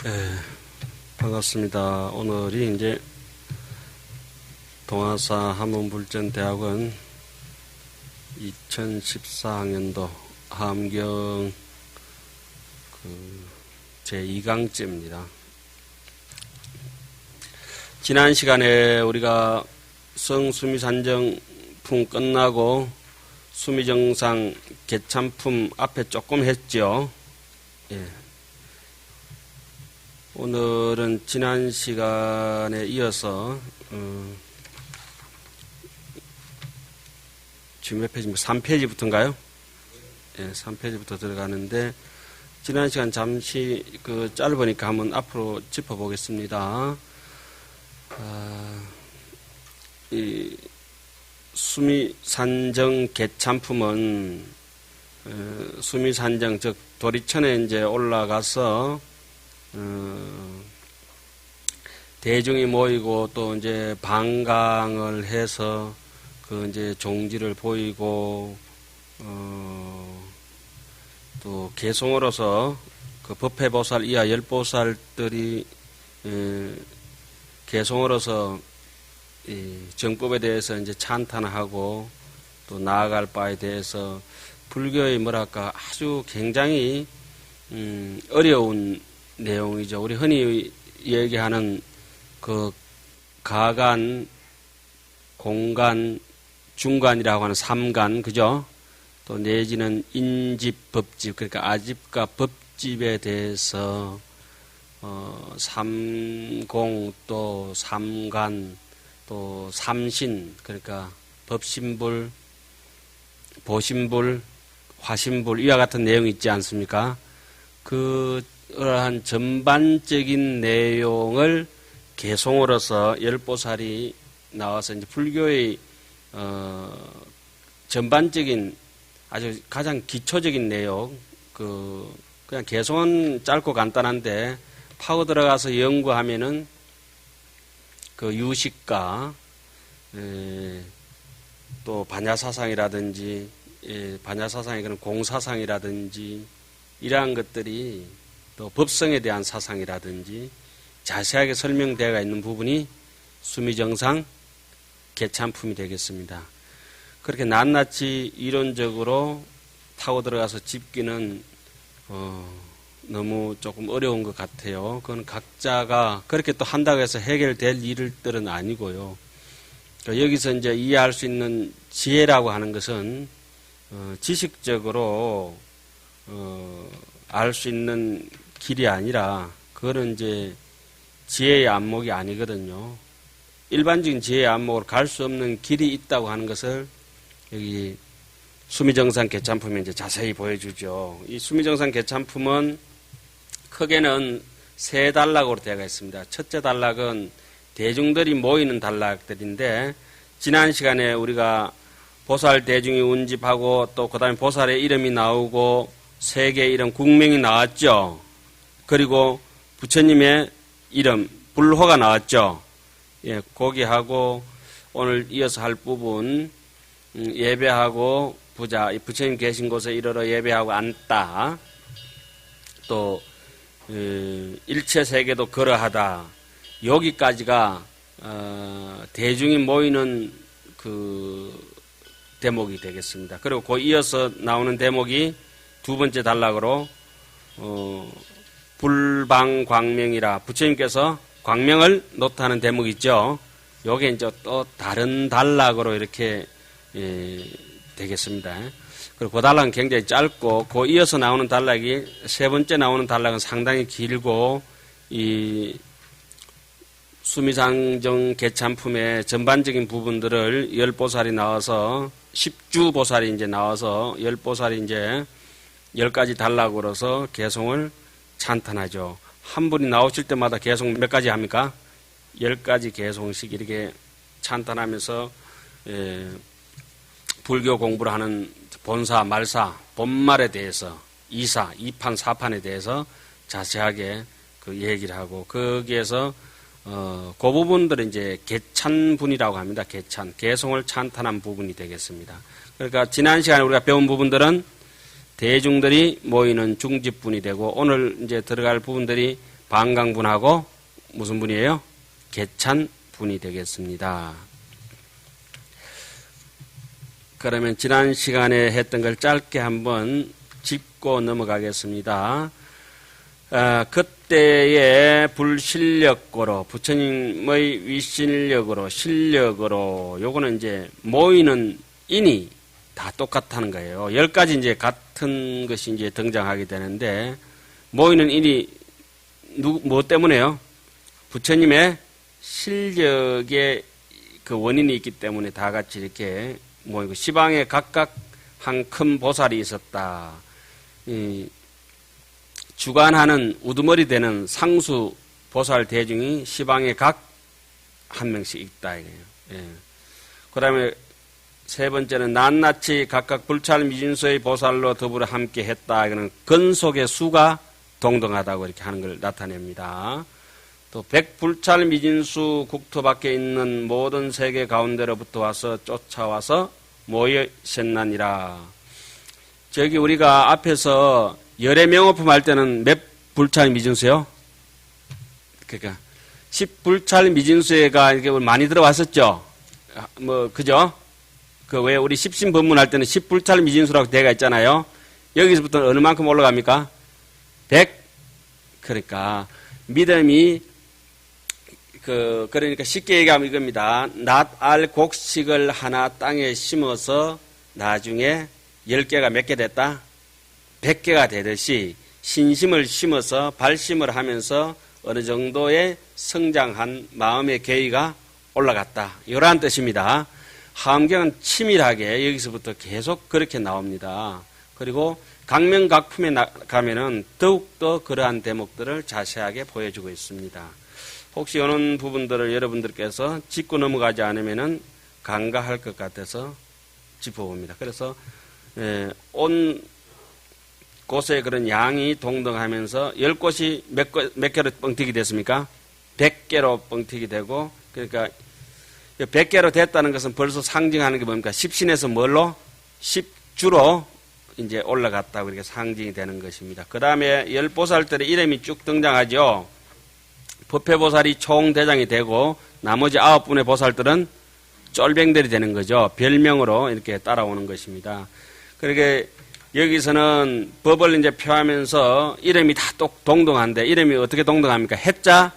네, 반갑습니다. 오늘이 이제 동아사 한문불전대학원 2014학년도 함경 제2강째입니다. 지난 시간에 우리가 성수미산정품 끝나고 수미정상 개참품 앞에 조금 했죠. 예. 오늘은 지난 시간에 이어서 지금 몇 페이지입니까? 3페이지부터인가요? 예, 3페이지부터 들어가는데 지난 시간 잠시 짧으니까 한번 앞으로 짚어보겠습니다. 이 수미산정 개참품은 수미산정 즉 도리천에 이제 올라가서 대중이 모이고 또 이제 방강을 해서 이제 종지를 보이고 또 개송으로서 법회보살 이하 열보살들이 개송으로서 이 정법에 대해서 이제 찬탄하고 또 나아갈 바에 대해서 불교의 뭐랄까 아주 굉장히 어려운 내용이죠. 우리 흔히 얘기하는 가간, 공간, 중간이라고 하는 삼간, 그죠? 또 내지는 인집, 법집, 그러니까 아집과 법집에 대해서 삼공, 또 삼간, 또 삼신, 그러니까 법신불, 보신불, 화신불 이와 같은 내용이 있지 않습니까? 그러한 전반적인 내용을 개송으로서 열보살이 나와서 이제 불교의 전반적인 아주 가장 기초적인 내용 그냥 개송은 짧고 간단한데 파고 들어가서 연구하면은 유식과 또 반야사상이라든지 반야사상의 그런 공사상이라든지 이러한 것들이 또 법성에 대한 사상이라든지 자세하게 설명되어 있는 부분이 수미정상 개참품이 되겠습니다. 그렇게 낱낱이 이론적으로 타고 들어가서 짚기는 너무 조금 어려운 것 같아요. 그건 각자가 그렇게 또 한다고 해서 해결될 일들은 아니고요. 여기서 이제 이해할 수 있는 지혜라고 하는 것은 지식적으로 알 수 있는 길이 아니라 그거는 이제 지혜의 안목이 아니거든요. 일반적인 지혜의 안목으로 갈 수 없는 길이 있다고 하는 것을 여기 수미정상 개참품에 이제 자세히 보여주죠. 이 수미정상 개참품은 크게는 세 단락으로 되어 있습니다. 첫째 단락은 대중들이 모이는 단락들인데 지난 시간에 우리가 보살 대중이 운집하고 또 그 다음에 보살의 이름이 나오고 세계의 이름 국명이 나왔죠. 그리고 부처님의 이름 불호가 나왔죠. 예, 거기하고 오늘 이어서 할 부분 예배하고 부자 부처님 계신 곳에 이르러 예배하고 앉다 또 일체 세계도 그러하다 여기까지가 대중이 모이는 대목이 되겠습니다. 그리고 그 이어서 나오는 대목이 두 번째 단락으로 불방광명이라 부처님께서 광명을 노트하는 대목이 있죠. 요게 이제 또 다른 단락으로 이렇게 되겠습니다. 그리고 그 단락은 굉장히 짧고 그 이어서 나오는 단락이 세 번째 나오는 단락은 상당히 길고 이 수미상정 개참품의 전반적인 부분들을 열보살이 나와서 십주보살이 이제 나와서 열보살이 이제 10가지 단락으로서 개송을 찬탄하죠. 한 분이 나오실 때마다 개송 몇 가지 합니까? 10가지 개송씩 이렇게 찬탄하면서 불교 공부를 하는 본사, 말사, 본말에 대해서 2사, 2판, 4판에 대해서 자세하게 얘기를 하고 거기에서 그 부분들은 이제 개찬분이라고 합니다. 개송을 찬탄한 부분이 되겠습니다. 그러니까 지난 시간에 우리가 배운 부분들은 대중들이 모이는 중집분이 되고 오늘 이제 들어갈 부분들이 반강분하고 무슨 분이에요? 계찬분이 되겠습니다. 그러면 지난 시간에 했던 걸 짧게 한번 짚고 넘어가겠습니다. 그때의 불실력고로 부처님의 위실력으로 실력으로 요거는 이제 모이는 인이 다 똑같다는 거예요. 10가지 이제 같은 것이 이제 등장하게 되는데 모이는 인이 뭐 때문에요? 부처님의 실력의 그 원인이 있기 때문에 다 같이 이렇게 모이고 시방에 각각 한 큰 보살이 있었다. 주관하는 우두머리 되는 상수 보살 대중이 시방에 각 한 명씩 있다 이거예요. 예. 그다음에 세 번째는 낱낱이 각각 불찰 미진수의 보살로 더불어 함께 했다. 이거는 근속의 수가 동등하다고 이렇게 하는 걸 나타냅니다. 또 백불찰 미진수 국토 밖에 있는 모든 세계 가운데로부터 와서 쫓아와서 모여셨나니라. 저기 우리가 앞에서 열의 명호품 할 때는 몇 불찰 미진수요? 그러니까 10불찰 미진수가 이렇게 많이 들어왔었죠. 그죠? 그 왜 우리 십신 법문 할 때는 10불찰 미진수라고 되어 있잖아요. 여기서부터는 어느 만큼 올라갑니까? 100. 그러니까 믿음이 그러니까 쉽게 얘기하면 이겁니다. 낫알 곡식을 하나 땅에 심어서 나중에 10개가 몇 개 됐다? 100개가 되듯이 신심을 심어서 발심을 하면서 어느 정도의 성장한 마음의 계의가 올라갔다. 이러한 뜻입니다. 함경은 치밀하게 여기서부터 계속 그렇게 나옵니다. 그리고 각명각품에 가면은 더욱더 그러한 대목들을 자세하게 보여주고 있습니다. 혹시 이런 부분들을 여러분들께서 짚고 넘어가지 않으면은 간과할 것 같아서 짚어봅니다. 그래서 온 곳의 그런 양이 동등하면서 10곳이 몇 개로 뻥튀기 됐습니까? 100개로 뻥튀기 되고, 그러니까 100개로 됐다는 것은 벌써 상징하는 게 뭡니까? 십신에서 뭘로? 10주로 이제 올라갔다고 이렇게 상징이 되는 것입니다. 그 다음에 10보살들의 이름이 쭉 등장하죠. 법회보살이 총대장이 되고 나머지 9분의 보살들은 쫄병들이 되는 거죠. 별명으로 이렇게 따라오는 것입니다. 그러게 여기서는 법을 이제 표하면서 이름이 다 동등한데 이름이 어떻게 동등합니까? 해자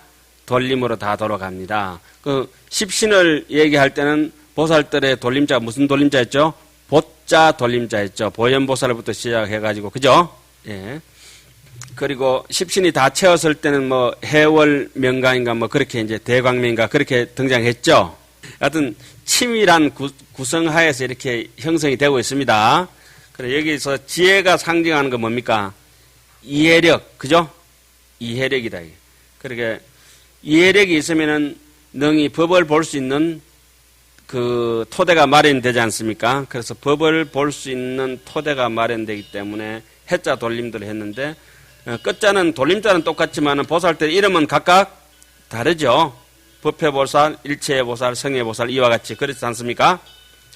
돌림으로 다 돌아갑니다. 그 십신을 얘기할 때는 보살들의 돌림자가 무슨 돌림자였죠? 보자 돌림자였죠. 보현보살부터 시작해가지고 그죠? 예. 그리고 십신이 다 채웠을 때는 해월 명가인가 그렇게 이제 대광명인가 그렇게 등장했죠. 하여튼 치밀한 구성하에서 이렇게 형성이 되고 있습니다. 그래 여기서 지혜가 상징하는 건 뭡니까? 이해력, 그죠? 이해력이다. 그러게 이해력이 있으면은 능히 법을 볼 수 있는 그 토대가 마련되지 않습니까? 그래서 법을 볼 수 있는 토대가 마련되기 때문에 해자 돌림들을 했는데 끝자는 돌림자는 똑같지만 보살들 이름은 각각 다르죠. 법회보살, 일체보살, 성회보살 이와 같이 그렇지 않습니까?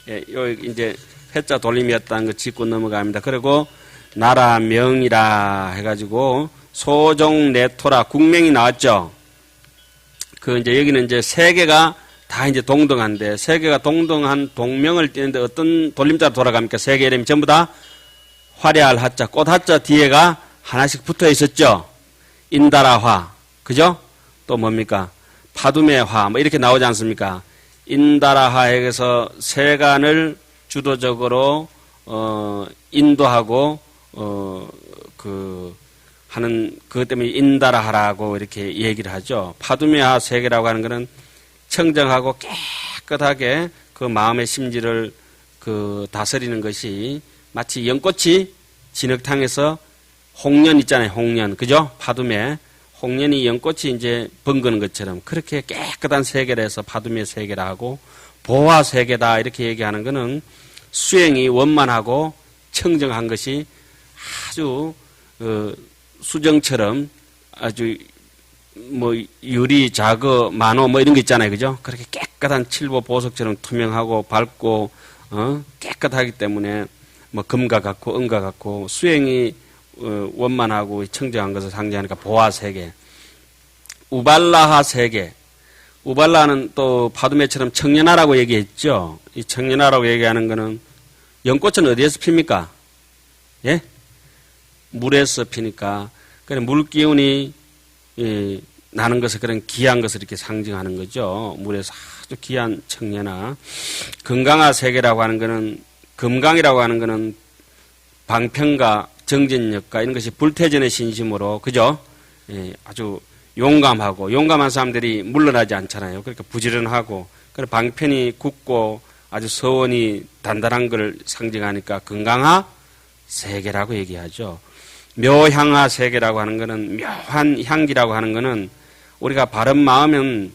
예, 여기 이제 해자 돌림이었다는 거 짚고 넘어갑니다. 그리고 나라 명이라 해가지고 소종 내토라 국명이 나왔죠. 그 이제 여기는 이제 세 개가 다 이제 동등한데 세 개가 동등한 동명을 띄는데 어떤 돌림자로 돌아갑니까? 세 개 이름이 전부 다 화려할 하자, 꽃 하자 뒤에가 하나씩 붙어 있었죠. 인다라화, 그죠? 또 뭡니까? 파두메 화, 이렇게 나오지 않습니까? 인다라화에서 세간을 주도적으로 인도하고 하는 그것 때문에 인다라하라고 이렇게 얘기를 하죠. 파두메화 세계라고 하는 것은 청정하고 깨끗하게 그 마음의 심지를 다스리는 것이 마치 연꽃이 진흙탕에서 홍련 있잖아요. 홍련, 그죠? 파두메 홍련이 연꽃이 이제 번거는 것처럼 그렇게 깨끗한 세계를 해서 파두메 세계라 하고 보화 세계다 이렇게 얘기하는 것은 수행이 원만하고 청정한 것이 아주 수정처럼 아주 유리, 자거, 만호 이런 거 있잖아요. 그죠? 그렇게 깨끗한 칠보 보석처럼 투명하고 밝고 깨끗하기 때문에 금과 같고 은과 같고 수행이 원만하고 청정한 것을 상징하니까 보화 세계. 우발라하 세계. 우발라는 또 파두매처럼 청년하라고 얘기했죠. 이 청년하라고 얘기하는 거는 연꽃은 어디에서 핍니까? 예? 물에서 피니까. 그래 물 기운이 나는 것을 그런 귀한 것을 이렇게 상징하는 거죠. 물에서 아주 귀한 청년아. 건강한 세계라고 하는 거는 금강이라고 하는 거는 방편과 정진력과 이런 것이 불태전의 신심으로 그죠? 예, 아주 용감한 사람들이 물러나지 않잖아요. 그러니까 부지런하고 그래 방편이 굳고 아주 서원이 단단한 걸 상징하니까 건강하 세계라고 얘기하죠. 묘향하 세계라고 하는 거는 묘한 향기라고 하는 거는 우리가 바른 마음은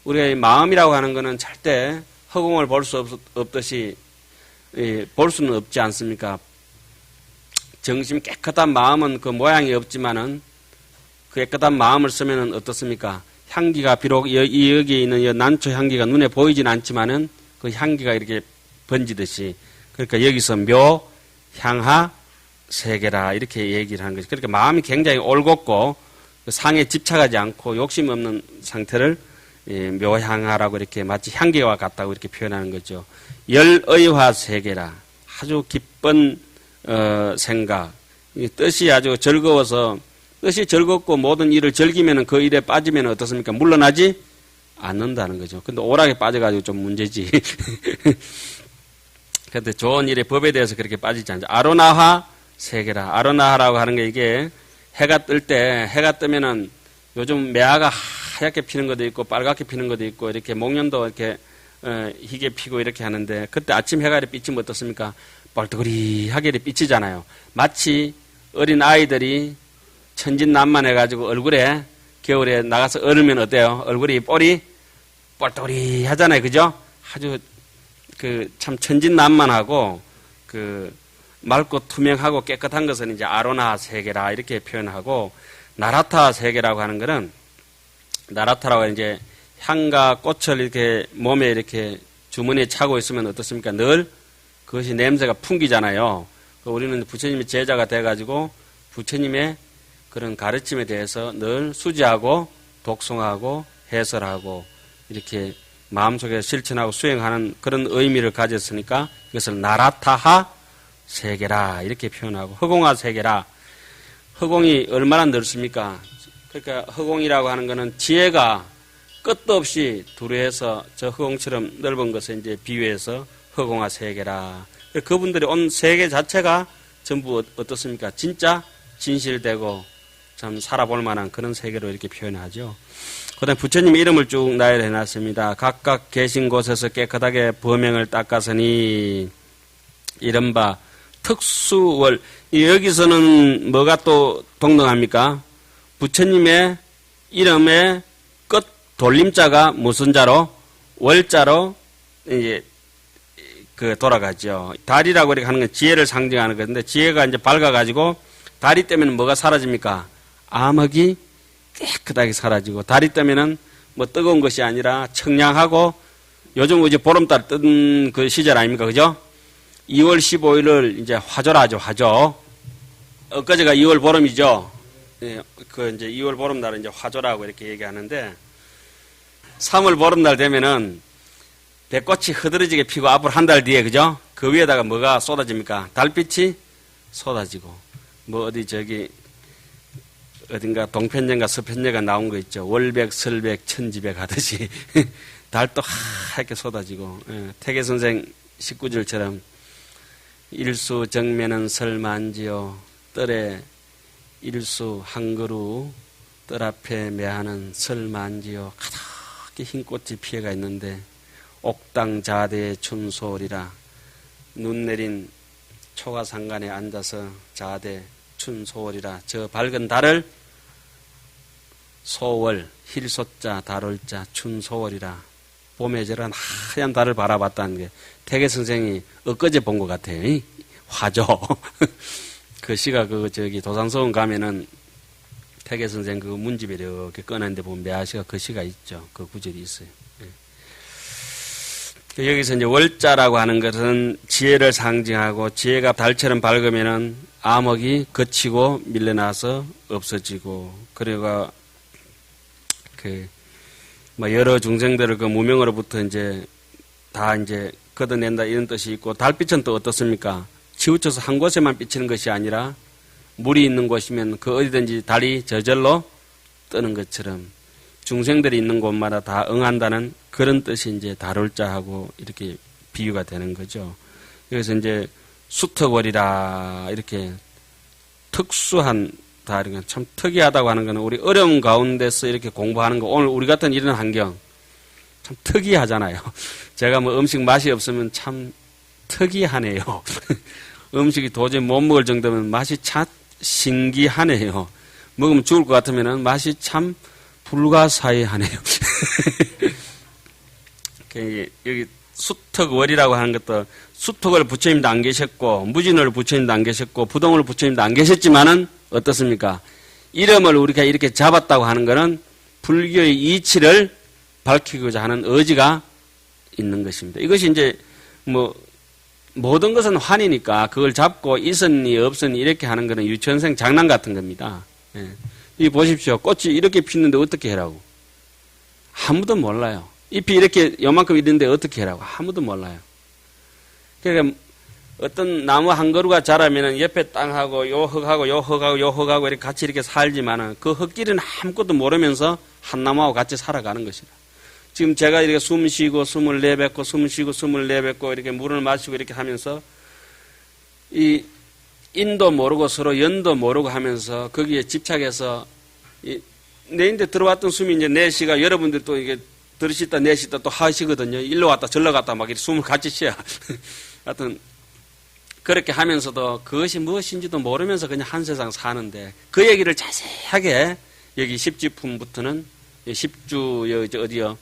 우리의 마음이라고 하는 거는 절대 허공을 볼 수 없듯이 볼 수는 없지 않습니까? 정심 깨끗한 마음은 그 모양이 없지만은 그 깨끗한 마음을 쓰면은 어떻습니까? 향기가 비록 여기에 있는 이 난초 향기가 눈에 보이진 않지만은 그 향기가 이렇게 번지듯이 그러니까 여기서 묘, 향하, 세계라 이렇게 얘기를 하는 거죠. 그러니까 마음이 굉장히 올곧고 상에 집착하지 않고 욕심 없는 상태를 묘향하라고 이렇게 마치 향기와 같다고 이렇게 표현하는 거죠. 열의화 세계라 아주 기쁜 생각 뜻이 아주 즐거워서 뜻이 즐겁고 모든 일을 즐기면 그 일에 빠지면 어떻습니까? 물러나지 않는다는 거죠. 근데 오락에 빠져가지고 좀 문제지. 그런데 좋은 일의 법에 대해서 그렇게 빠지지 않죠. 아로나하 세계라. 아로나하라고 하는 게 이게 해가 뜨면은 요즘 매화가 하얗게 피는 것도 있고 빨갛게 피는 것도 있고 이렇게 목련도 이렇게 희게 피고 이렇게 하는데 그때 아침 해가 비치면 어떻습니까? 뻘떡거리하게 비치잖아요. 마치 어린 아이들이 천진난만해가지고 얼굴에 겨울에 나가서 얼으면 어때요? 얼굴이 뻘이 뻘떡거리 하잖아요. 그죠? 아주 참 천진난만하고 맑고 투명하고 깨끗한 것은 이제 아로나 세계라 이렇게 표현하고 나라타 세계라고 하는 것은 나라타라고 이제 향과 꽃을 이렇게 몸에 이렇게 주머니에 차고 있으면 어떻습니까? 늘 그것이 냄새가 풍기잖아요. 우리는 부처님의 제자가 돼가지고 부처님의 그런 가르침에 대해서 늘 수지하고 독송하고 해설하고 이렇게 마음속에 실천하고 수행하는 그런 의미를 가졌으니까 이것을 나라타하 세계라 이렇게 표현하고 허공화 세계라. 허공이 얼마나 넓습니까? 그러니까 허공이라고 하는 것은 지혜가 끝도 없이 두루해서 저 허공처럼 넓은 것을 이제 비유해서 허공화 세계라. 그분들이 온 세계 자체가 전부 어떻습니까? 진짜 진실되고 참 살아볼 만한 그런 세계로 이렇게 표현하죠. 그 다음에 부처님의 이름을 쭉 나열해 놨습니다. 각각 계신 곳에서 깨끗하게 범행을 닦았으니 이른바 특수월. 여기서는 뭐가 또 동등합니까? 부처님의 이름의 끝 돌림자가 무슨 자로? 월자로 이제 돌아가죠. 달이라고 이렇게 하는 건 지혜를 상징하는 건데 지혜가 이제 밝아가지고 달이 뜨면 뭐가 사라집니까? 암흑이 깨끗하게 사라지고 달이 뜨면은 뭐 뜨거운 것이 아니라 청량하고 요즘 이제 보름달 뜬 그 시절 아닙니까? 그죠? 2월 15일을 이제 화조라죠, 화조. 엊그제가 2월 보름이죠. 예, 이제 2월 보름날은 이제 화조라고 이렇게 얘기하는데 3월 보름날 되면은 배꽃이 흐드러지게 피고 앞으로 한 달 뒤에, 그죠? 그 위에다가 뭐가 쏟아집니까? 달빛이 쏟아지고. 뭐 어딘가 동편제인가 서편제가 나온 거 있죠. 월백, 설백, 천지백 하듯이. 달도 하얗게 쏟아지고. 예, 태계 선생 19절처럼 일수 정면은 설만지요 뜰에 일수 한 그루 뜰 앞에 매하는 설만지요 가득히 흰 꽃이 피어가 있는데 옥당 자대의 춘소리라. 눈 내린 초가상간에 앉아서 자대 춘소리라. 저 밝은 달을 소월 힐소자 달월자 춘소월이라. 봄에 저런 하얀 달을 바라봤다는 게 태계 선생이 엊그제 본 것 같아요. 화조. 그 시가 도산서원 가면은 태계 선생 그 문집에 이렇게 꺼냈는데 보면 매화시가 그 시가 있죠. 그 구절이 있어요. 여기서 이제 월자라고 하는 것은 지혜를 상징하고 지혜가 달처럼 밝으면은 암흑이 거치고 밀려나서 없어지고 그리고 뭐 여러 중생들을 그 무명으로부터 이제 다 이제 걷어낸다 이런 뜻이 있고, 달빛은 또 어떻습니까? 치우쳐서 한 곳에만 비치는 것이 아니라 물이 있는 곳이면 그 어디든지 달이 저절로 뜨는 것처럼 중생들이 있는 곳마다 다 응한다는 그런 뜻이 이제 다룰 자하고 이렇게 비유가 되는 거죠. 그래서 이제 수특월이라 이렇게 특수한 다 이런 참 특이하다고 하는 거는 우리 어려운 가운데서 이렇게 공부하는 거, 오늘 우리 같은 이런 환경 참 특이하잖아요. 제가 뭐 음식 맛이 없으면 참 특이하네요. 음식이 도저히 못 먹을 정도면 맛이 참 신기하네요. 먹으면 죽을 것 같으면 맛이 참 불가사의하네요. 여기 수특월이라고 하는 것도 수특월 부처님도 안 계셨고 무진월 부처님도 안 계셨고 부동월 부처님도 안 계셨지만은 어떻습니까? 이름을 우리가 이렇게 잡았다고 하는 것은 불교의 이치를 밝히고자 하는 의지가 있는 것입니다. 이것이 이제 뭐 모든 것은 환이니까 그걸 잡고 있었니 없었니 이렇게 하는 것은 유치원생 장난 같은 겁니다. 예. 이 보십시오. 꽃이 이렇게 피는데 어떻게 해라고? 아무도 몰라요. 잎이 이렇게 요만큼 있는데 어떻게 해라고? 아무도 몰라요. 그러니까 어떤 나무 한 그루가 자라면은 옆에 땅하고 요 흙하고 요 흙하고 요 흙하고 이렇게 같이 이렇게 살지만은 그 흙길은 아무것도 모르면서 한 나무하고 같이 살아가는 것이다. 지금 제가 이렇게 숨 쉬고 숨을 내뱉고 숨 쉬고 숨을 내뱉고 이렇게 물을 마시고 이렇게 하면서 이 인도 모르고 서로 연도 모르고 하면서 거기에 집착해서 내인데 들어왔던 숨이 이제 내쉬가 여러분들 또 이게 들으시다 내쉬다 또 하시거든요. 일로 갔다 절로 갔다 막 이렇게 숨을 같이 쉬어. 하여튼 그렇게 하면서도 그것이 무엇인지도 모르면서 그냥 한 세상 사는데 그 얘기를 자세하게 여기 십지품부터는 십주 어디요?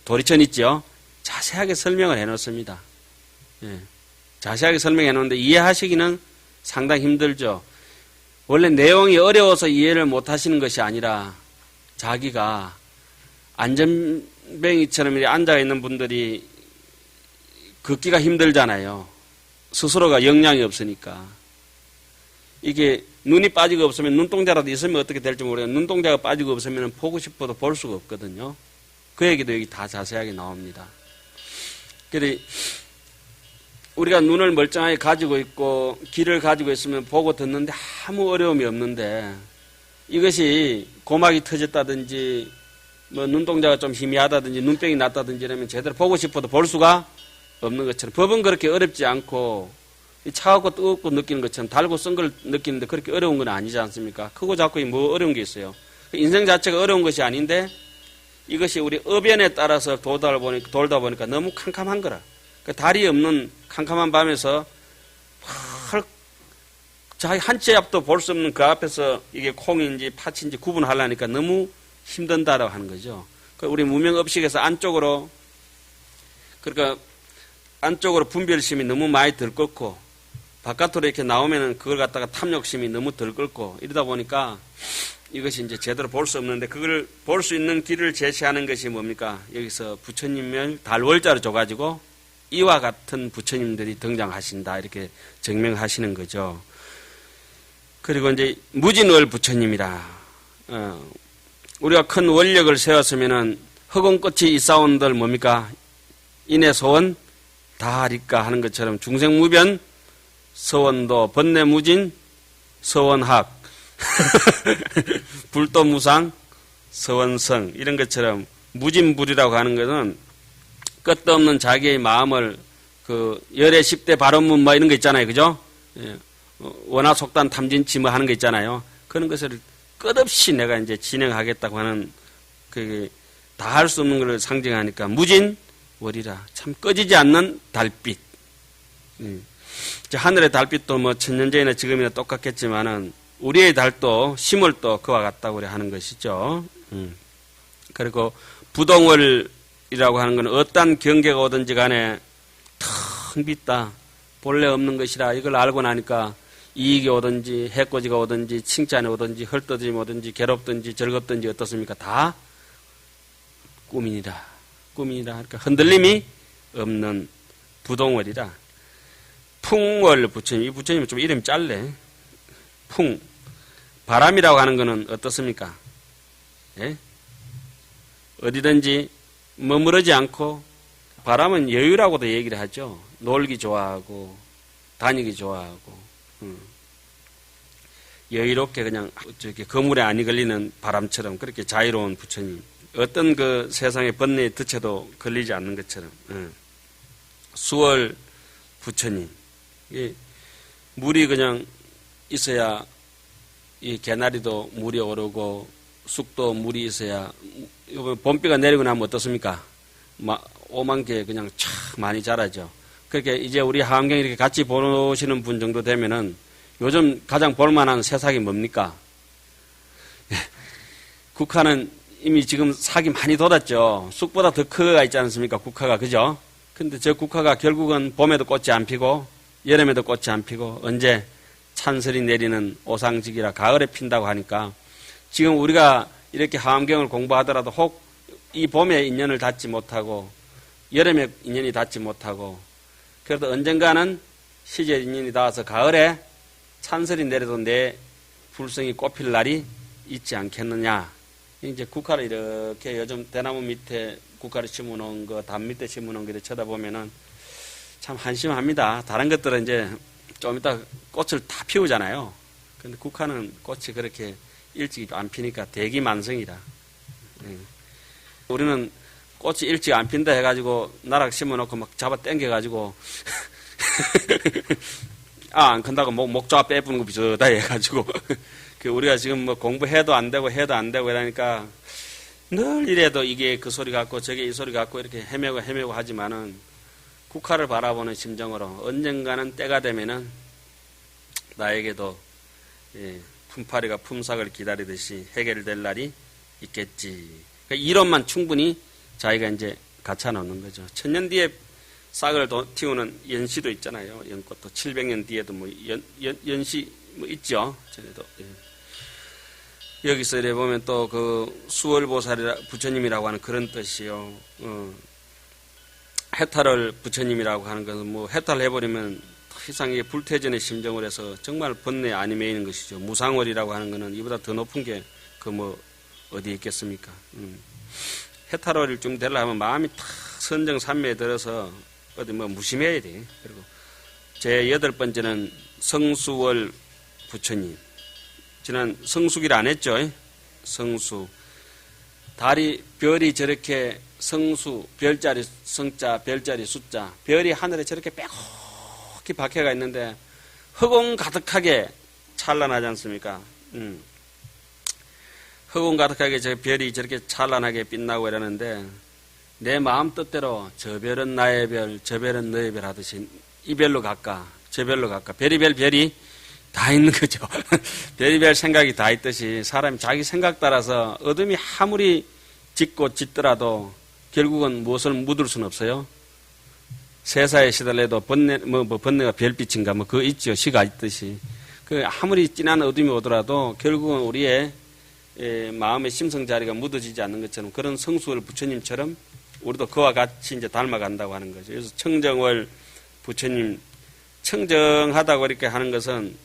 도리천 있죠? 자세하게 설명을 해놓습니다. 예. 자세하게 설명해 놓는데 이해하시기는 상당히 힘들죠. 원래 내용이 어려워서 이해를 못 하시는 것이 아니라 자기가 안전뱅이처럼 이렇게 앉아있는 분들이 걷기가 힘들잖아요. 스스로가 역량이 없으니까. 이게 눈이 빠지고 없으면 눈동자라도 있으면 어떻게 될지 모르겠어요. 눈동자가 빠지고 없으면 보고 싶어도 볼 수가 없거든요. 그 얘기도 여기 다 자세하게 나옵니다. 그래서 우리가 눈을 멀쩡하게 가지고 있고 귀를 가지고 있으면 보고 듣는데 아무 어려움이 없는데 이것이 고막이 터졌다든지 뭐 눈동자가 좀 희미하다든지 눈병이 났다든지 이러면 제대로 보고 싶어도 볼 수가 없는 것처럼 법은 그렇게 어렵지 않고 차갑고 뜨겁고 느끼는 것처럼 달고 쓴 걸 느끼는데 그렇게 어려운 건 아니지 않습니까? 크고 작고 뭐 어려운 게 있어요. 인생 자체가 어려운 것이 아닌데 이것이 우리 의변에 따라서 돌다 보니까 너무 캄캄한 거라. 그 달이 없는 캄캄한 밤에서 자기 한 치 앞도 볼 수 없는 그 앞에서 이게 콩인지 팥인지 구분하려니까 너무 힘든다라고 하는 거죠. 우리 무명업식에서 안쪽으로 그러니까 안쪽으로 분별심이 너무 많이 들끓고 바깥으로 이렇게 나오면은 그걸 갖다가 탐욕심이 너무 들끓고 이러다 보니까 이것이 이제 제대로 볼 수 없는데 그걸 볼 수 있는 길을 제시하는 것이 뭡니까? 여기서 부처님을 달월자로 줘가지고 이와 같은 부처님들이 등장하신다 이렇게 증명하시는 거죠. 그리고 이제 무진월 부처님이라 우리가 큰 원력을 세웠으면은 허공끝이 있사온들 뭡니까? 인해소원 다하리까 하는 것처럼 중생무변 서원도 번뇌무진 서원학 불도무상 서원성 이런 것처럼 무진불이라고 하는 것은 끝도 없는 자기의 마음을 그 열의 10대 발언문 뭐 이런 거 있잖아요. 그죠? 예. 원화속단 탐진치 뭐 하는 거 있잖아요. 그런 것을 끝없이 내가 이제 진행하겠다고 하는 그 다 할 수 없는 것을 상징하니까 무진월이라 참 꺼지지 않는 달빛. 하늘의 달빛도 뭐 천년 전이나 지금이나 똑같겠지만은 우리의 달도 심월도 그와 같다고 우리 하는 것이죠. 그리고 부동월이라고 하는 것은 어떤 경계가 오든지 간에 텅 빗다. 본래 없는 것이라 이걸 알고 나니까 이익이 오든지 해코지가 오든지 칭찬이 오든지 헐떠짐이 오든지 괴롭든지 즐겁든지 어떻습니까? 다 꿈이니라. 꿈이니라. 그러니까 흔들림이 없는 부동월이라. 풍월 부처님. 이 부처님은 좀 이름이 짧네. 풍. 바람이라고 하는 것은 어떻습니까? 예? 어디든지 머무르지 않고, 바람은 여유라고도 얘기를 하죠. 놀기 좋아하고 다니기 좋아하고 여유롭게 그냥 저기 거물에 안이 걸리는 바람처럼 그렇게 자유로운 부처님. 어떤 그 세상의 번뇌의 덫에도 걸리지 않는 것처럼 수월 부처님. 물이 그냥 있어야 이 개나리도 물이 오르고 쑥도 물이 있어야 봄비가 내리고 나면 어떻습니까? 오만 개 그냥 촥 많이 자라죠. 그렇게 이제 우리 하암경 이렇게 같이 보시는 분 정도 되면은 요즘 가장 볼만한 새싹이 뭡니까? 국화는 이미 지금 싹이 많이 돋았죠. 쑥보다 더 크가 있지 않습니까? 국화가, 그죠? 근데 저 국화가 결국은 봄에도 꽃이 안 피고 여름에도 꽃이 안 피고 언제 찬설이 내리는 오상직이라 가을에 핀다고 하니까 지금 우리가 이렇게 하암경을 공부하더라도 혹 이 봄에 인연을 닿지 못하고 여름에 인연이 닿지 못하고 그래도 언젠가는 시절 인연이 닿아서 가을에 찬설이 내려도 내 불성이 꽃필 날이 있지 않겠느냐. 이제 국화를 이렇게 요즘 대나무 밑에 국화를 심어놓은 거, 담 밑에 심어놓은 거 쳐다보면은 참 한심합니다. 다른 것들은 이제 좀 이따 꽃을 다 피우잖아요. 근데 국화는 꽃이 그렇게 일찍 안 피니까 대기만성이라. 우리는 꽃이 일찍 안 핀다 해가지고 나락 심어놓고 막 잡아 당겨가지고 안 큰다고 목좌 빼부는 거 비슷하다 해가지고 우리가 지금 뭐 공부해도 안 되고 해도 안 되고 이러니까 늘 이래도 이게 그 소리 같고 저게 이 소리 같고 이렇게 헤매고 하지만은 국화를 바라보는 심정으로 언젠가는 때가 되면은 나에게도 품파리가 품삯을 기다리듯이 해결될 날이 있겠지. 그러니까 이론만 충분히 자기가 이제 갖춰 놓는 거죠. 1000년 뒤에 싹을 틔우는 연시도 있잖아요. 연꽃도 700년 뒤에도 뭐 연시 뭐 있죠. 전에도. 여기서 이래 보면 또 그 수월보살이라 부처님이라고 하는 그런 뜻이요. 해탈을 부처님이라고 하는 것은 뭐 해탈해버리면 더 이상 이게 불태전의 심정을 해서 정말 번뇌 안이 매이는 것이죠. 무상월이라고 하는 것은 이보다 더 높은 게 그 뭐 어디 있겠습니까? 해탈월일 좀 되려 하면 마음이 탁 선정산매에 들어서 어디 뭐 무심해야 돼. 그리고 제 8번째는 성수월 부처님. 지난 성수기를 안 했죠. 성수. 달이 별이 저렇게 성수, 별자리 성자, 별자리 숫자, 별이 하늘에 저렇게 빼곡히 박혀가 있는데 허공 가득하게 찬란하지 않습니까? 허공 가득하게 저 별이 저렇게 찬란하게 빛나고 이러는데 내 마음 뜻대로 저 별은 나의 별, 저 별은 너의 별 하듯이 이 별로 갈까, 저 별로 갈까, 별이별 별이 다 있는 거죠. 별이별 생각이 다 있듯이 사람이 자기 생각 따라서 어둠이 아무리 짙고 짙더라도 결국은 무엇을 묻을 수는 없어요. 세사에 시달려도 번뇌가 별빛인가 뭐 그거 있죠. 시가 있듯이. 그 아무리 진한 어둠이 오더라도 결국은 우리의 마음의 심성 자리가 묻어지지 않는 것처럼 그런 성수월 부처님처럼 우리도 그와 같이 이제 닮아간다고 하는 거죠. 그래서 청정월 부처님, 청정하다고 이렇게 하는 것은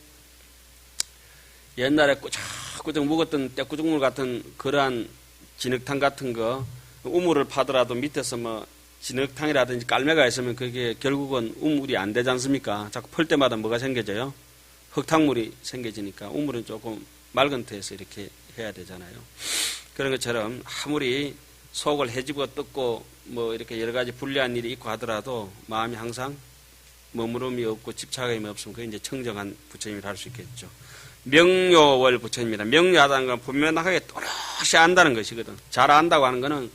옛날에 꾸적꾸적 묵었던 떼꾸죽물 같은 그러한 진흙탕 같은 거, 우물을 파더라도 밑에서 뭐 진흙탕이라든지 깔매가 있으면 그게 결국은 우물이 안 되지 않습니까? 자꾸 펄 때마다 뭐가 생겨져요? 흙탕물이 생겨지니까 우물은 조금 맑은 터에서 이렇게 해야 되잖아요. 그런 것처럼 아무리 속을 해집어 뜯고 뭐 이렇게 여러 가지 불리한 일이 있고 하더라도 마음이 항상 머무름이 없고 집착함이 없으면 그게 이제 청정한 부처님이라 할 수 있겠죠. 명료월 부처님이다. 명료하다는 건 분명하게 또렷이 안다는 것이거든. 잘 안다고 하는 것은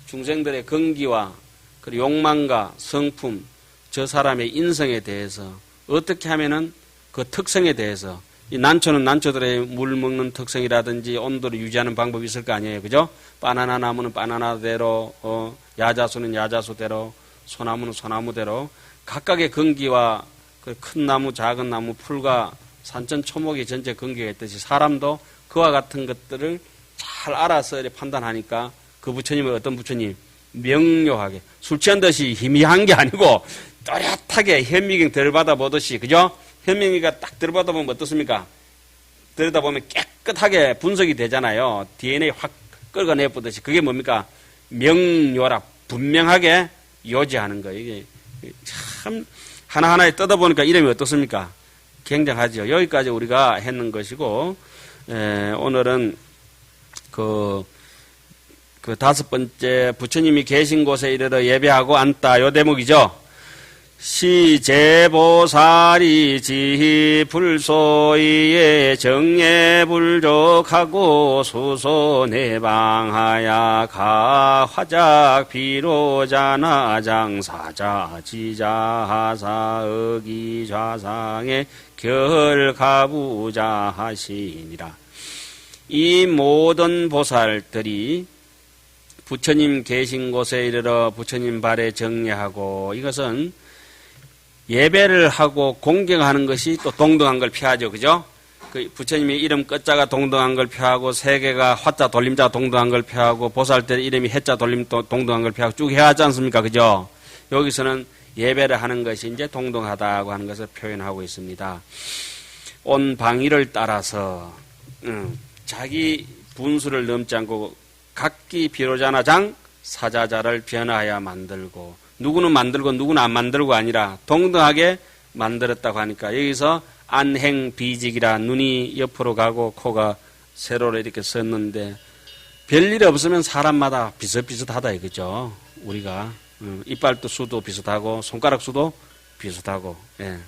중생들의 근기와 그리고 욕망과 성품, 저 사람의 인성에 대해서 어떻게 하면은 그 특성에 대해서 이 난초는 난초들의 물 먹는 특성이라든지 온도를 유지하는 방법이 있을 거 아니에요. 그죠? 바나나 나무는 바나나대로, 야자수는 야자수대로, 소나무는 소나무대로 각각의 근기와 그 큰 나무, 작은 나무, 풀과 산천 초목의 전체 근기가 있듯이 사람도 그와 같은 것들을 잘 알아서 판단하니까 그 부처님은 어떤 부처님? 명료하게 술 취한 듯이 희미한 게 아니고 또렷하게 현미경 들여다보듯이, 그죠? 현미경이가 딱 들여다보면 어떻습니까? 들여다보면 깨끗하게 분석이 되잖아요. DNA 확 끌어내보듯이. 그게 뭡니까? 명요라 분명하게 요지하는 거예요. 이게 참 하나하나에 뜯어보니까 이름이 어떻습니까? 굉장하죠. 여기까지 우리가 했는 것이고, 오늘은 그 다섯 번째 부처님이 계신 곳에 이르러 예배하고 앉다 요 대목이죠. 시제보살이 지희 불소이에 정예불족하고 수소내방하야 가화작 비로자나장 사자 지자하사 의기좌상에 결가부자 하시니라. 이 모든 보살들이 부처님 계신 곳에 이르러 부처님 발에 정례하고, 이것은 예배를 하고 공경하는 것이 또 동등한 걸 표하죠. 그죠? 그 부처님의 이름 끝자가 동등한 걸 표하고, 세계가 화자 돌림자 동등한 걸 표하고, 보살들 이름이 해자 돌림 동등한 걸 표하고 쭉 해야 하지 않습니까? 그죠? 여기서는 예배를 하는 것이 이제 동등하다고 하는 것을 표현하고 있습니다. 온 방위를 따라서 자기 분수를 넘지 않고 각기 비로자나장 사자자를 변화하여 만들고, 누구는 만들고 누구는 안 만들고 아니라 동등하게 만들었다고 하니까, 여기서 안행비직이라 눈이 옆으로 가고 코가 세로로 이렇게 섰는데 별일 없으면 사람마다 비슷비슷하다 이거죠. 우리가 이빨도 수도 비슷하고 손가락 수도 비슷하고, 예.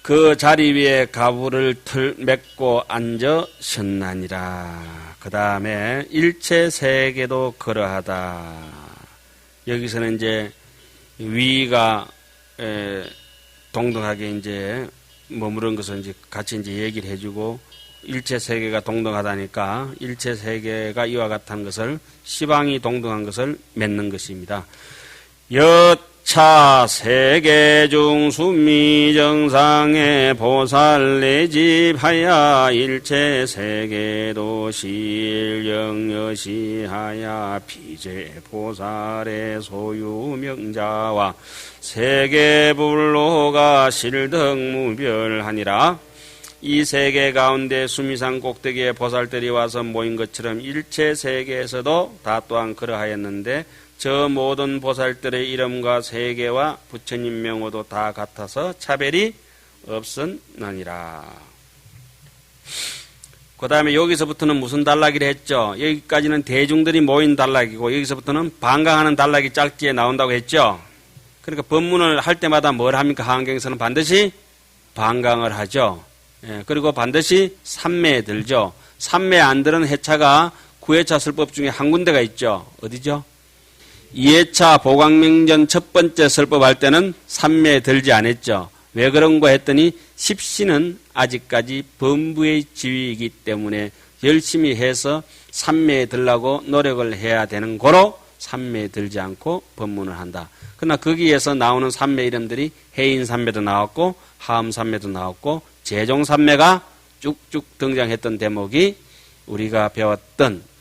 그 자리 위에 가부를 맺고 앉으셨나니라. 그 다음에 일체 세계도 그러하다. 여기서는 이제 위가 동등하게 이제 머무른 것을 이제 같이 이제 얘기를 해주고, 일체 세계가 동등하다니까 일체 세계가 이와 같다는 것을, 시방이 동등한 것을 맺는 것입니다. 차 세계 중 수미정상의 보살 내집하야 일체 세계도 실영여시하야 비제 보살의 소유명자와 세계불로가 실등무별하니라. 이 세계 가운데 수미산 꼭대기에 보살들이 와서 모인 것처럼 일체 세계에서도 다 또한 그러하였는데, 저 모든 보살들의 이름과 세계와 부처님 명호도 다 같아서 차별이 없었느니라. 그 다음에 여기서부터는 무슨 단락이라 했죠? 여기까지는 대중들이 모인 단락이고, 여기서부터는 반강하는 단락이 짝지에 나온다고 했죠? 그러니까 법문을 할 때마다 뭘 합니까? 하안경에서는 반드시 반강을 하죠. 예, 그리고 반드시 삼매에 들죠. 삼매에 안 들은 해차가 9회차 설법 중에 한 군데가 있죠. 어디죠? 2회차 보광명전 첫 번째 설법할 때는 삼매에 들지 않았죠. 왜 그런가 했더니 십시는 아직까지 범부의 지위이기 때문에 열심히 해서 삼매에 들라고 노력을 해야 되는 거로 삼매에 들지 않고 법문을 한다. 그러나 거기에서 나오는 삼매 이름들이 해인삼매도 나왔고 하음삼매도 나왔고 재종삼매가 쭉쭉 등장했던 대목이 우리가 배웠던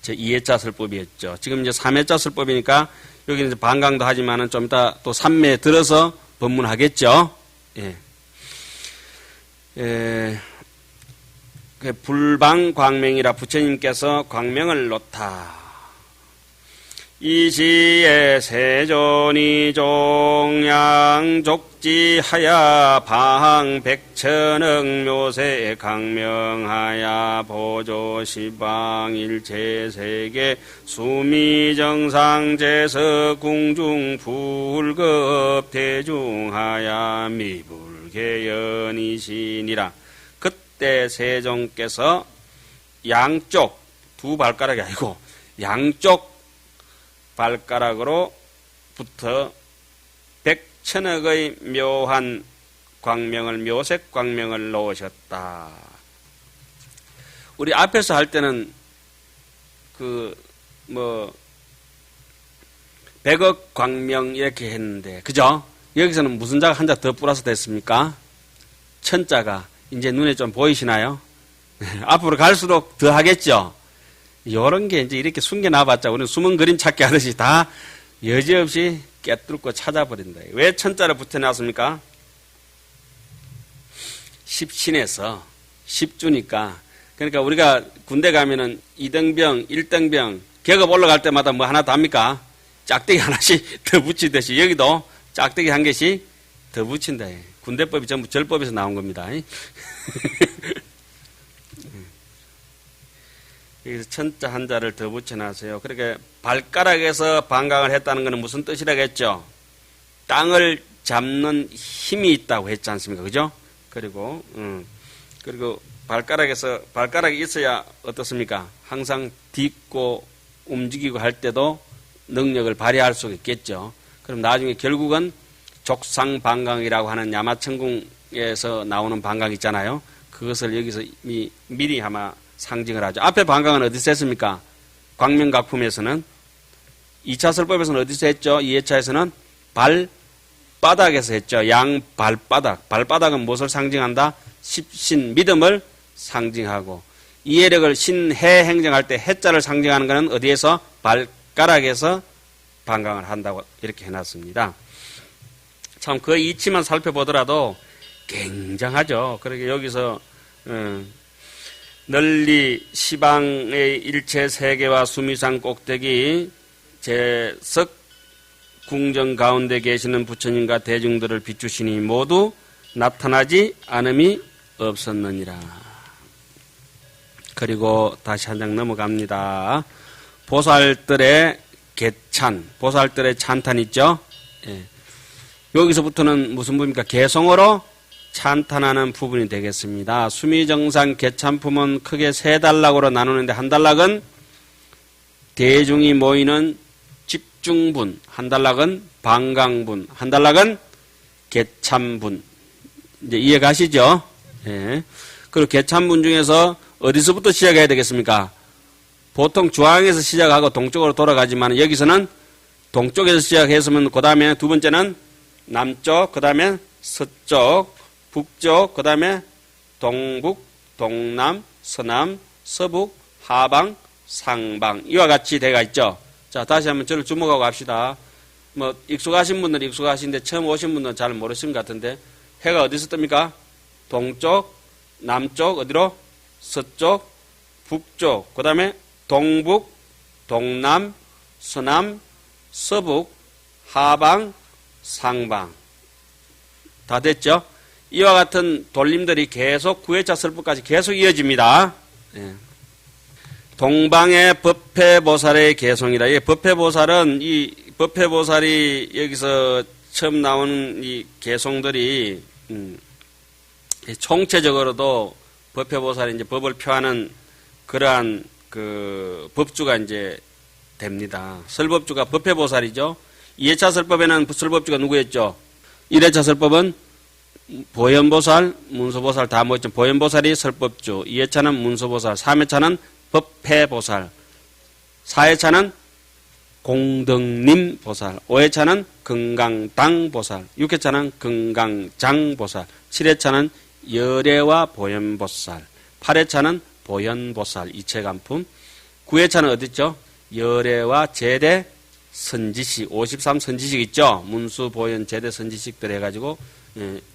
2회차 설법이었죠. 지금 이제 3회차 설법이니까 여기는 이제 반강도 하지만은 좀 이따 또 3매에 들어서 법문하겠죠. 예. 불방광명이라 부처님께서 광명을 놓다. 이 시에 세존이 종양족지하야 방백천억 묘세 강명하야 보조시방 일체세계 수미정상제서 궁중 불급 대중하야 미불개연이시니라. 그때 세종께서 양쪽, 두 발가락이 아니고 양쪽 발가락으로부터 백천억의 묘한 광명을, 묘색 광명을 놓으셨다. 우리 앞에서 할 때는 백억 광명 이렇게 했는데, 그죠? 여기서는 무슨 자가 한 자 더 플러스 됐습니까? 천자가 이제 눈에 좀 보이시나요? 앞으로 갈수록 더 하겠죠? 요런 게 이제 이렇게 숨겨놔봤자 우리는 숨은 그림 찾기 하듯이 다 여지없이 깨뚫고 찾아버린다. 왜 천자를 붙여놨습니까? 십신에서 십주니까 그러니까 우리가 군대 가면은 2등병, 1등병 계급 올라갈 때마다 뭐 하나 더 합니까? 짝대기 하나씩 더 붙이듯이 여기도 짝대기 한 개씩 더 붙인다. 군대법이 전부 절법에서 나온 겁니다. 여기서 천자 한자를 더 붙여놨어요. 그러니까 발가락에서 방광을 했다는 것은 무슨 뜻이라고 했죠? 땅을 잡는 힘이 있다고 했지 않습니까? 그죠? 그리고 발가락이 있어야 어떻습니까? 항상 딛고 움직이고 할 때도 능력을 발휘할 수 있겠죠. 그럼 나중에 결국은 족상방광이라고 하는 야마천궁에서 나오는 방광 있잖아요. 그것을 여기서 미리 아마 상징을 하죠. 앞에 방광은 어디서 했습니까? 광명각품에서는 2차 설법에서는 어디서 했죠? 2회차에서는 발바닥에서 했죠. 양발바닥. 발바닥은 무엇을 상징한다? 십신, 믿음을 상징하고 이해력을 신해 행정할 때 해자를 상징하는 것은 어디에서? 발가락에서 방광을 한다고 이렇게 해놨습니다. 참 그 이치만 살펴보더라도 굉장하죠. 그러게 여기서 널리 시방의 일체 세계와 수미산 꼭대기 제석 궁정 가운데 계시는 부처님과 대중들을 비추시니 모두 나타나지 않음이 없었느니라. 그리고 다시 한 장 넘어갑니다. 보살들의 개찬, 보살들의 찬탄 있죠? 예. 여기서부터는 무슨 부분입니까? 개성어로 찬탄하는 부분이 되겠습니다. 수미정상 개찬품은 크게 세 단락으로 나누는데 한 단락은 대중이 모이는 집중분, 한 단락은 방광분, 한 단락은 개찬분. 이제 이해 가시죠? 예. 그리고 개찬분 중에서 어디서부터 시작해야 되겠습니까? 보통 중앙에서 시작하고 동쪽으로 돌아가지만 여기서는 동쪽에서 시작했으면 그 다음에 두 번째는 남쪽, 그 다음에 서쪽, 북쪽, 그 다음에 동북, 동남, 서남, 서북, 하방, 상방 이와 같이 돼가 있죠. 자, 다시 한번 저를 주목하고 합시다. 뭐 익숙하신 분들은 익숙하신데 처음 오신 분들은 잘 모르시는 것 같은데 해가 어디서 뜹니까? 동쪽, 남쪽, 어디로? 서쪽, 북쪽, 그 다음에 동북, 동남, 서남, 서북, 하방, 상방. 다 됐죠? 이와 같은 돌림들이 계속 9회차 설법까지 계속 이어집니다. 예. 동방의 법회보살의 개성이다. 이 법회보살은 이 법회보살이 여기서 처음 나오는 이 개성들이 총체적으로도 법회보살이 이제 법을 표하는 그러한 그 법주가 이제 됩니다. 설법주가 법회보살이죠. 2회차 설법에는 설법주가 누구였죠? 1회차 설법은 보현보살, 문서보살 다 모였죠. 보현보살이 설법주, 2회차는 문서보살, 3회차는 법회보살, 4회차는 공덕림보살, 5회차는 금강당보살, 6회차는 금강장보살, 7회차는 열애와 보현보살, 8회차는 보현보살 이체간품, 9회차는 어디 있죠? 열애와 제대 선지식, 53 선지식 있죠? 문수, 보현, 제대 선지식들 해가지고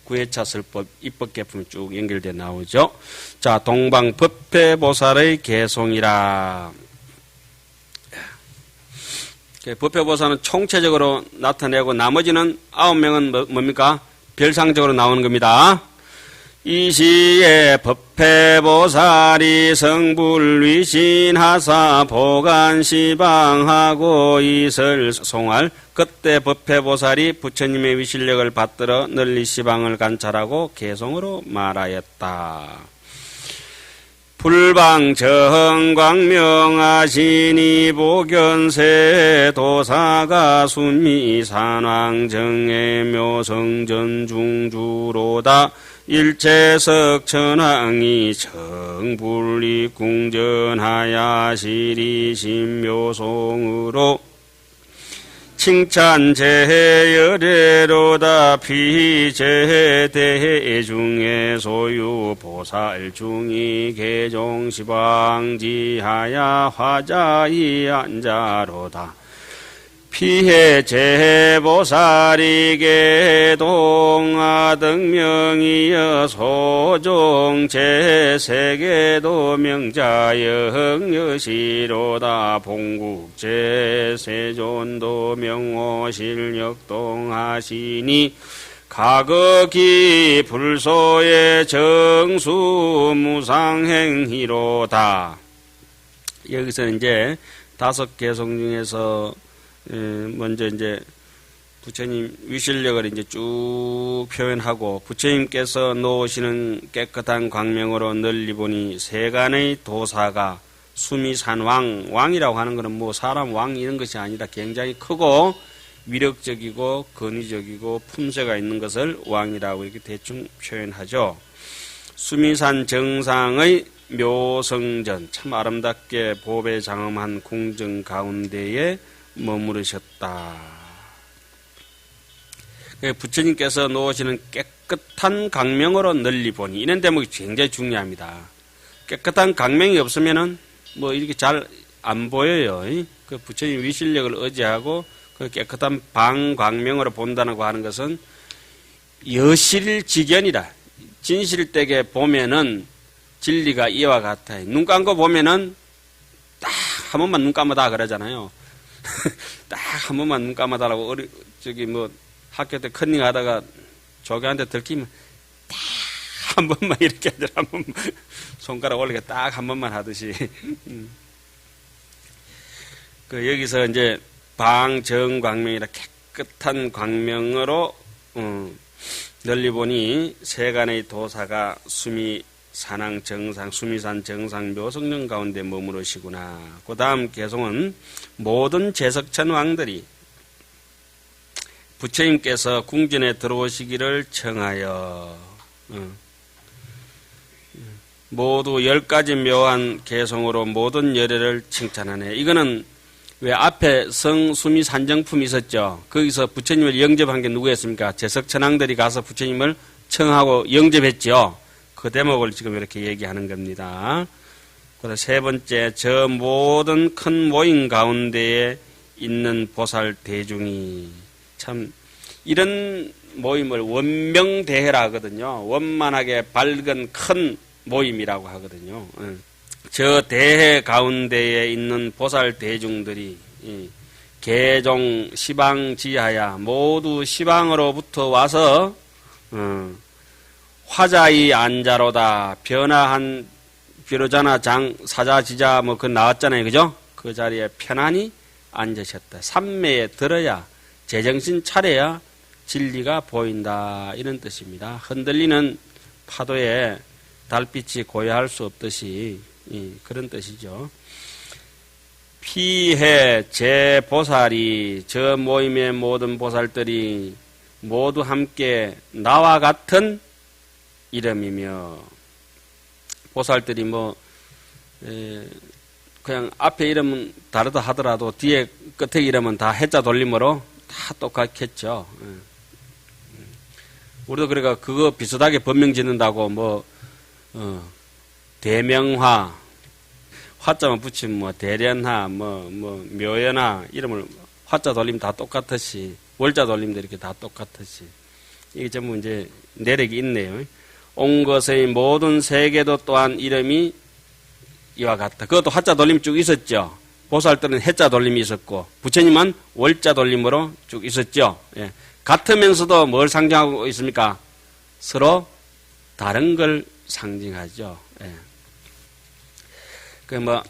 9회차 설법 입법개품이 쭉 연결되어 나오죠. 자, 동방 법회보살의 개성이라. 법회보살은 총체적으로 나타내고 나머지는 9명은 뭡니까? 별상적으로 나오는 겁니다. 이 시에 법회보살이 성불위신하사 보간시방하고 이설 송할 그때 법회보살이 부처님의 위실력을 받들어 널리 시방을 관찰하고 개성으로 말하였다. 불방정광명하시니 보견세 도사가 순미산왕정의 묘성전중주로다. 일체석 천왕이 정불리 궁전하야 시리신묘송으로 칭찬제열애로다 피제대중의 소유 보살중이 개종시방지하야 화자이 안자로다. 피해 제보살이게 동아등명이여 소종 제세계도 명자영여시로다 봉국 제세존도 명호실력동하시니 가극이 불소의 정수무상행희로다. 여기서 이제 5개송 중에서 먼저 이제 부처님 위실력을 이제 쭉 표현하고 부처님께서 놓으시는 깨끗한 광명으로 널리 보니 세간의 도사가 수미산왕, 왕이라고 하는 것은 뭐 사람 왕 이런 것이 아니라 굉장히 크고 위력적이고 권위적이고 품새가 있는 것을 왕이라고 이렇게 대충 표현하죠. 수미산 정상의 묘성전, 참 아름답게 보배 장엄한 궁정 가운데에 머무르셨다. 부처님께서 놓으시는 깨끗한 강명으로 널리 보니, 이런 대목이 굉장히 중요합니다. 깨끗한 강명이 없으면은 뭐 이렇게 잘 안 보여요. 그 부처님 위실력을 의지하고 그 깨끗한 방광명으로 본다고 하는 것은 여실지견이라. 진실되게 보면은 진리가 이와 같아요. 눈 감고 보면은 딱 한 번만 눈 감아다 그러잖아요. 딱 한 번만 눈 감아달라고 저기 뭐 학교 때 컨닝 하다가 조교한테 들키면 딱 한 번만 이렇게 하더라. 한 번만 손가락 올리게 딱 한 번만 하듯이. 그 여기서 이제 방정광명이라 깨끗한 광명으로 널리 보니 세간의 도사가 수미산왕 정상, 수미산 정상 묘성령 가운데 머무르시구나. 그 다음 개송은 모든 제석천 왕들이 부처님께서 궁전에 들어오시기를 청하여 모두 10가지 묘한 개송으로 모든 열애를 칭찬하네. 이거는 왜 앞에 성수미 산정품이 있었죠. 거기서 부처님을 영접한 게 누구였습니까? 제석천왕들이 가서 부처님을 청하고 영접했죠. 그 대목을 지금 이렇게 얘기하는 겁니다. 그리고 세 번째, 저 모든 큰 모임 가운데에 있는 보살 대중이, 참 이런 모임을 원명대회라 하거든요. 원만하게 밝은 큰 모임이라고 하거든요. 저 대회 가운데에 있는 보살 대중들이 개종 시방지하야 모두 시방으로부터 와서 화자의 안자로다. 변화한 비로자나 장 사자지자 뭐 그 나왔잖아요. 그죠? 그 자리에 편안히 앉으셨다. 삼매에 들어야 제정신 차려야 진리가 보인다. 이런 뜻입니다. 흔들리는 파도에 달빛이 고요할 수 없듯이 그런 뜻이죠. 피해 제보살이, 저 모임의 모든 보살들이 모두 함께 나와 같은 이름이며, 보살들이 뭐 그냥 앞에 이름은 다르다 하더라도 뒤에 끝에 이름은 다 해자 돌림으로 다 똑같겠죠. 우리도 그러니까 그거 비슷하게 법명 짓는다고 뭐 대명화, 화자만 붙이면 뭐 대련화, 뭐 묘연화 이름을 화자 돌리면 다 똑같듯이, 월자 돌림도 이렇게 다 똑같듯이, 이게 전부 이제 내력이 있네요. 온 것의 모든 세계도 또한 이름이 이와 같다. 그것도 화자 돌림 쭉 있었죠. 보살들은 해자 돌림이 있었고 부처님은 월자 돌림으로 쭉 있었죠. 예. 같으면서도 뭘 상징하고 있습니까? 서로 다른 걸 상징하죠. 예. 그 뭐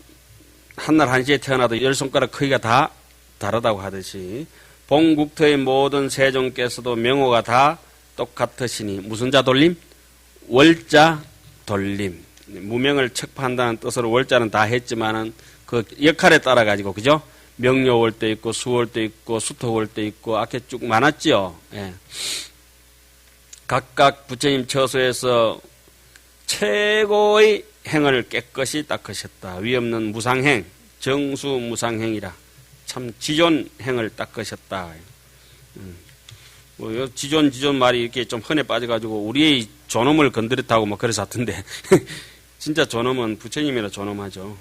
한날 한시에 태어나도 10손가락 크기가 다 다르다고 하듯이 본국토의 모든 세종께서도 명호가 다 똑같으시니, 무슨 자 돌림? 월자 돌림. 무명을 척파한다는 뜻으로 월자는 다 했지만은 그 역할에 따라 가지고, 그죠? 명료월 때 있고 수월 때 있고 수토월 때 있고 앞에 쭉 많았죠. 예. 각각 부처님 처소에서 최고의 행을 깨끗이 닦으셨다. 위없는 무상행, 정수무상행이라 참 지존행을 닦으셨다. 뭐 지존 말이 이렇게 좀 흔해 빠져가지고 우리의 존엄을 건드렸다고 뭐 그래서 하던데 진짜 존엄은 부처님이라 존엄하죠.